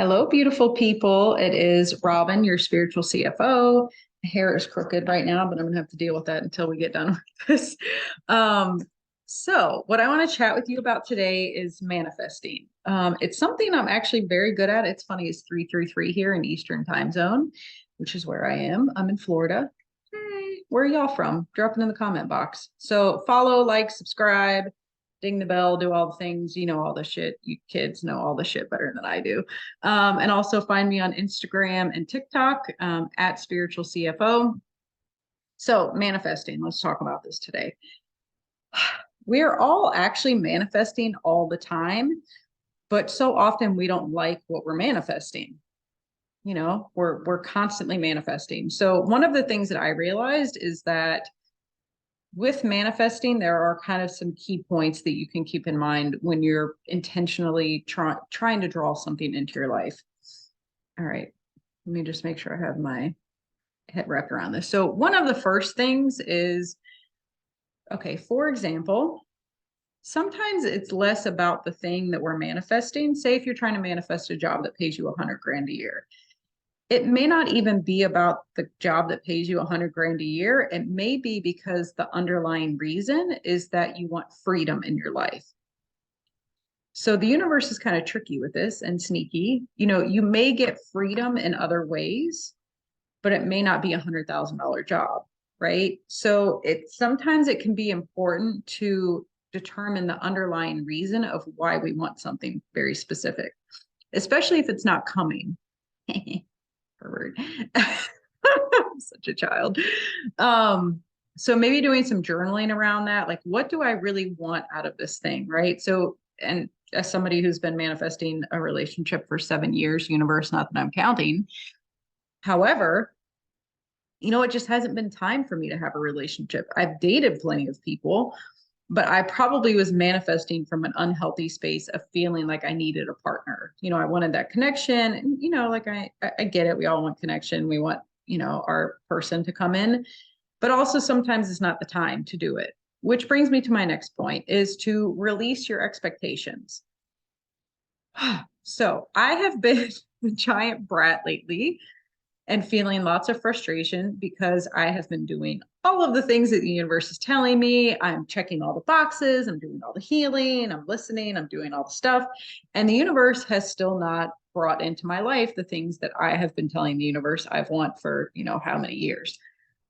Hello, beautiful people. It is Robin, your spiritual CFO. My hair is crooked right now, but I'm going to have to deal with that until we get done with this. Um, what I want to chat with you about today is manifesting. It's something I'm actually very good at. It's funny, it's 333 here in Eastern time zone, which is where I am. I'm in Florida. Hey, where are y'all from? Drop it in the comment box. So follow, like, subscribe, ding the bell, do all the things. You know all the shit. You kids know all the shit better than I do. And also find me on Instagram and TikTok at spiritual CFO. So manifesting, let's talk about this today. We're all actually manifesting all the time, but so often we don't like what we're manifesting. You know, we're constantly manifesting. So one of the things that I realized is that with manifesting, there are kind of some key points that you can keep in mind when you're intentionally trying to draw something into your life. All right, let me just make sure I have my head wrapped around this. So one of the first things is, okay, for example, sometimes it's less about the thing that we're manifesting. Say if you're trying to manifest a job that pays you 100 grand a year, it may not even be about the job that pays you 100 grand a year. It may be because the underlying reason is that you want freedom in your life. So the universe is kind of tricky with this and sneaky. You know, you may get freedom in other ways, but it may not be $100,000 job, right? So sometimes it can be important to determine the underlying reason of why we want something very specific, especially if it's not coming. Pervert. Such a child. So maybe doing some journaling around that, like what do I really want out of this thing, right? So, and as somebody who's been manifesting a relationship for 7 years, universe, not that I'm counting. However, it just hasn't been time for me to have a relationship. I've dated plenty of people, but I probably was manifesting from an unhealthy space of feeling like I needed a partner. I wanted that connection. And, like I get it. We all want connection. We want, our person to come in, but also sometimes it's not the time to do it. Which brings me to my next point is to release your expectations. So I have been a giant brat lately and feeling lots of frustration because I have been doing all of the things that the universe is telling me. I'm checking all the boxes, I'm doing all the healing, I'm listening, I'm doing all the stuff. And the universe has still not brought into my life the things that I have been telling the universe I've want for, how many years.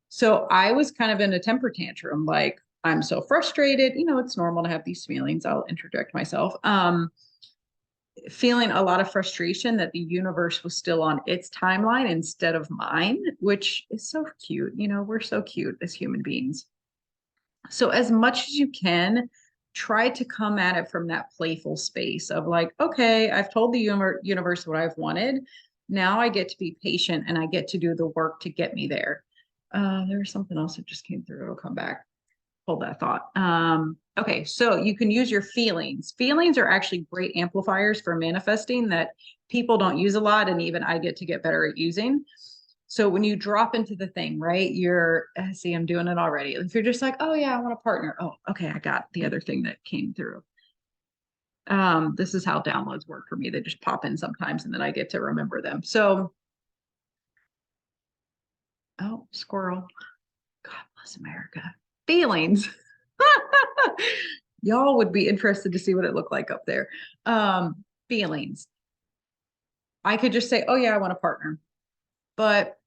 So I was kind of in a temper tantrum, like, I'm so frustrated. It's normal to have these feelings. I'll interject myself. Feeling a lot of frustration that the universe was still on its timeline instead of mine, which is so cute. We're so cute as human beings. So, as much as you can, try to come at it from that playful space of like, okay, I've told the universe what I've wanted. Now I get to be patient and I get to do the work to get me there. There was something else that just came through. It'll come back. Hold that thought. Okay, so you can use your feelings. Feelings are actually great amplifiers for manifesting that people don't use a lot, and even I get better at using. So when you drop into the thing, right? See, I'm doing it already. If you're just like, oh yeah, I want a partner. Oh, okay, I got the other thing that came through. This is how downloads work for me. They just pop in sometimes, and then I get to remember them. So, oh, squirrel. God bless America. Feelings. Y'all would be interested to see what it looked like up there. Feelings. I could just say, oh yeah, I want a partner. But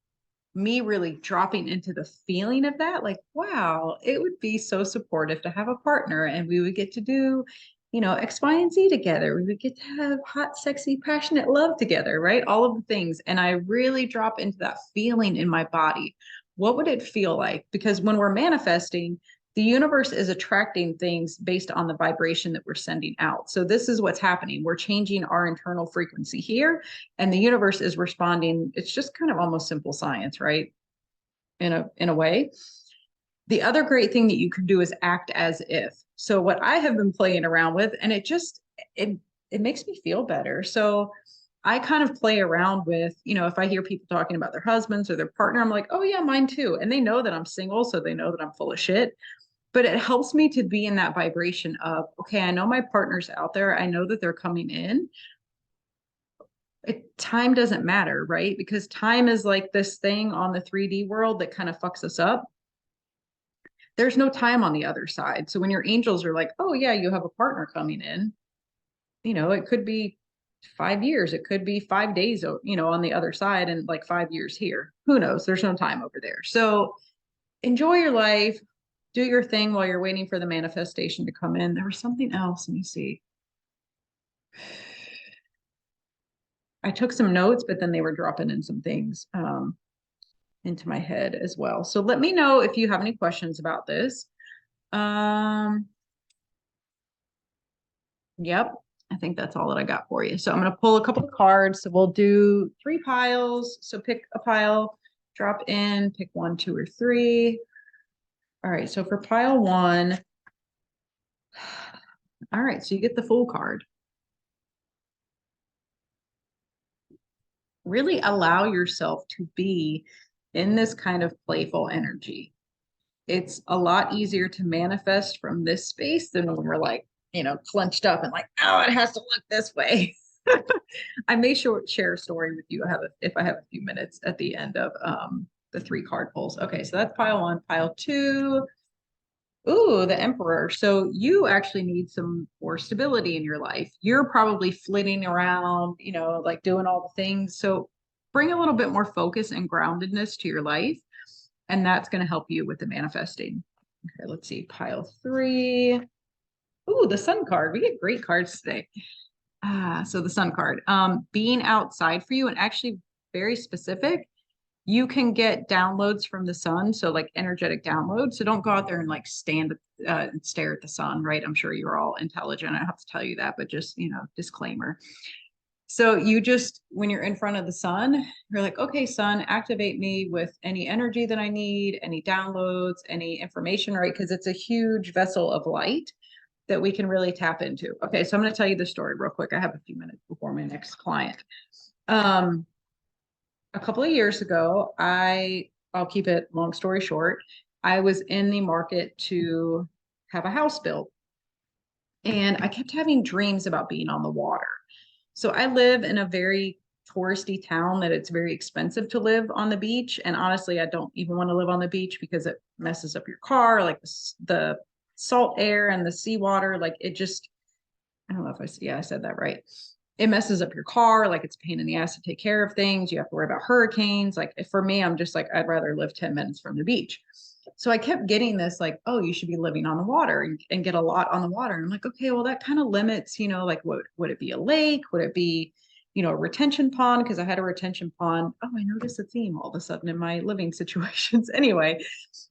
me really dropping into the feeling of that, like, wow, it would be so supportive to have a partner and we would get to do, X, Y, and Z together. We would get to have hot, sexy, passionate love together, right? All of the things. And I really drop into that feeling in my body. What would it feel like? Because when we're manifesting, the universe is attracting things based on the vibration that we're sending out. So this is what's happening. We're changing our internal frequency here, and the universe is responding. It's just kind of almost simple science, right? In a way. The other great thing that you can do is act as if. So what I have been playing around with, and it makes me feel better. So I kind of play around with, if I hear people talking about their husbands or their partner, I'm like, oh yeah, mine too. And they know that I'm single, so they know that I'm full of shit. But it helps me to be in that vibration of, okay, I know my partner's out there. I know that they're coming in. time doesn't matter, right? Because time is like this thing on the 3D world that kind of fucks us up. There's no time on the other side. So when your angels are like, oh, yeah, you have a partner coming in, it could be 5 years, it could be 5 days, on the other side, and like 5 years here. Who knows? There's no time over there. So enjoy your life, do your thing while you're waiting for the manifestation to come in. There was something else. Let me see. I took some notes, but then they were dropping in some things into my head as well. So let me know if you have any questions about this. Um, yep, I think that's all that I got for you. So I'm going to pull a couple of cards. So we'll do 3 piles. So pick a pile, drop in, pick 1, 2, or 3. All right. So for pile 1, all right. So you get the Fool card. Really allow yourself to be in this kind of playful energy. It's a lot easier to manifest from this space than when we're like, clenched up and like, oh, it has to look this way. I may share a story with you. If I have a few minutes at the end of the 3 card pulls. Okay, so that's pile 1. Pile 2. Ooh, the Emperor. So you actually need some more stability in your life. You're probably flitting around, like doing all the things. So bring a little bit more focus and groundedness to your life, and that's going to help you with the manifesting. Okay, let's see. Pile 3. Ooh, the Sun card. We get great cards today. So the Sun card. Being outside for you, and actually very specific. You can get downloads from the sun, so like energetic downloads. So don't go out there and like stand and stare at the sun, right? I'm sure you're all intelligent. I don't have to tell you that, but just, disclaimer. So you just, when you're in front of the sun, you're like, okay, sun, activate me with any energy that I need, any downloads, any information, right? Because it's a huge vessel of light that we can really tap into. Okay, so I'm going to tell you the story real quick. I have a few minutes before my next client. A couple of years ago, I'll keep it long story short, I was in the market to have a house built. And I kept having dreams about being on the water. So I live in a very touristy town that it's very expensive to live on the beach. And honestly, I don't even want to live on the beach because it messes up your car, like the salt air and the seawater. Like it just, I don't know if I said that right. It messes up your car. Like it's a pain in the ass to take care of things. You have to worry about hurricanes. Like for me, I'm just like, I'd rather live 10 minutes from the beach. So I kept getting this like, oh, you should be living on the water and get a lot on the water. And I'm like, okay, well, that kind of limits, like what would it be, a lake? Would it be, a retention pond? Because I had a retention pond. Oh, I noticed a theme all of a sudden in my living situations. Anyway,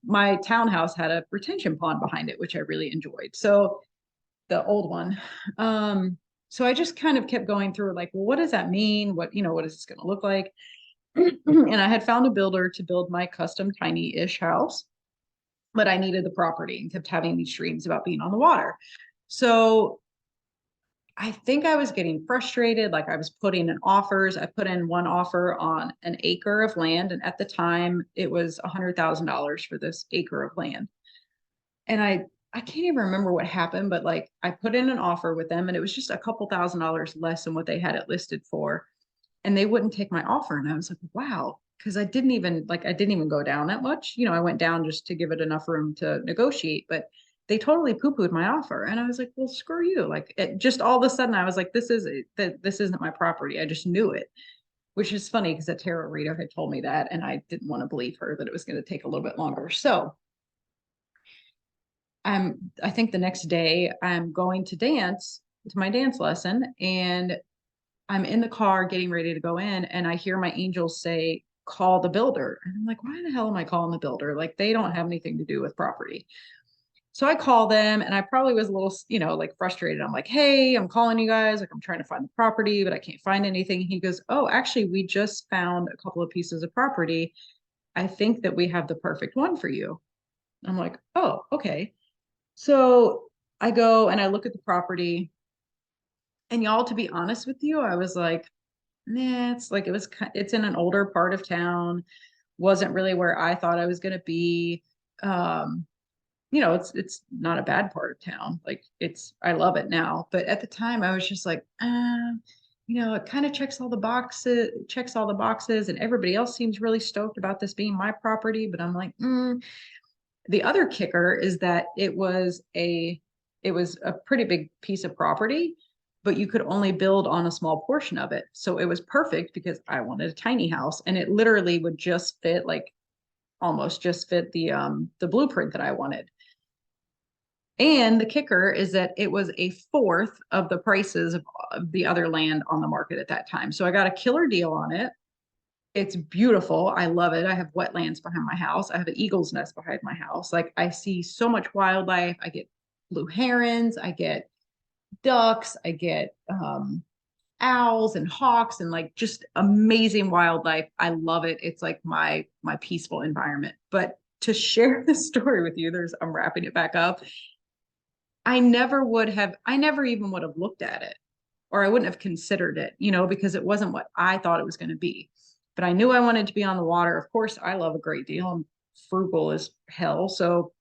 my townhouse had a retention pond behind it, which I really enjoyed. So the old one. So I just kind of kept going through like, well, what does that mean? What is this going to look like? And I had found a builder to build my custom tiny-ish house, but I needed the property and kept having these dreams about being on the water. So I think I was getting frustrated. Like I was putting in offers. I put in one offer on an acre of land. And at the time it was $100,000 for this acre of land. And I can't even remember what happened, but like I put in an offer with them and it was just a couple $1,000s less than what they had it listed for. And they wouldn't take my offer. And I was like, wow, because I didn't even go down that much. I went down just to give it enough room to negotiate, but they totally poo-pooed my offer. And I was like, well, screw you. Like it just all of a sudden I was like, this isn't my property. I just knew it, which is funny because the tarot reader had told me that. And I didn't want to believe her that it was going to take a little bit longer. So I think the next day I'm going to my dance lesson, and I'm in the car getting ready to go in, and I hear my angels say, call the builder. And I'm like, why the hell am I calling the builder? Like they don't have anything to do with property. So I call them, and I probably was a little, like frustrated. I'm like, hey, I'm calling you guys. Like I'm trying to find the property, but I can't find anything. He goes, oh, actually, we just found a couple of pieces of property. I think that we have the perfect one for you. I'm like, oh, okay. So I go and I look at the property, and y'all, to be honest with you, I was like, nah, it's in an older part of town, wasn't really where I thought I was going to be. Um, it's not a bad part of town. Like I love it now. But at the time I was just like, it kind of checks all the boxes, and everybody else seems really stoked about this being my property. But I'm like, The other kicker is that it was a pretty big piece of property, but you could only build on a small portion of it. So it was perfect because I wanted a tiny house, and it literally would just fit, like almost just fit the blueprint that I wanted. And the kicker is that it was a fourth of the prices of the other land on the market at that time. So I got a killer deal on it. It's beautiful. I love it. I have wetlands behind my house. I have an eagle's nest behind my house. Like, I see so much wildlife. I get blue herons, I get ducks, I get owls and hawks, and like just amazing wildlife. I love it. It's like my peaceful environment. But to share the story with you, I'm wrapping it back up. I never even would have looked at it, or I wouldn't have considered it, because it wasn't what I thought it was going to be. But I knew I wanted to be on the water. Of course, I love a great deal. I'm frugal as hell. So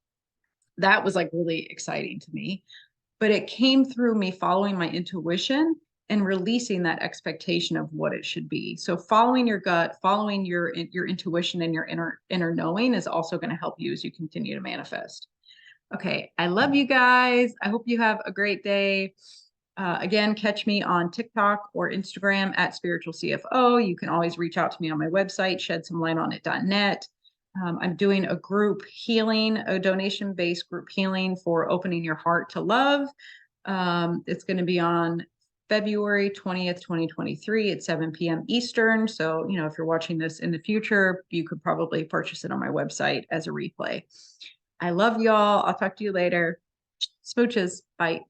that was like really exciting to me. But it came through me following my intuition and releasing that expectation of what it should be. So following your gut, following your intuition and your inner knowing is also going to help you as you continue to manifest. Okay, I love you guys. I hope you have a great day. Again, catch me on TikTok or Instagram at Spiritual CFO. You can always reach out to me on my website, shedsomelightonit.net. I'm doing a group healing, a donation-based group healing for opening your heart to love. It's going to be on February 20th, 2023 at 7 p.m. Eastern. So, if you're watching this in the future, you could probably purchase it on my website as a replay. I love y'all. I'll talk to you later. Smooches. Bye.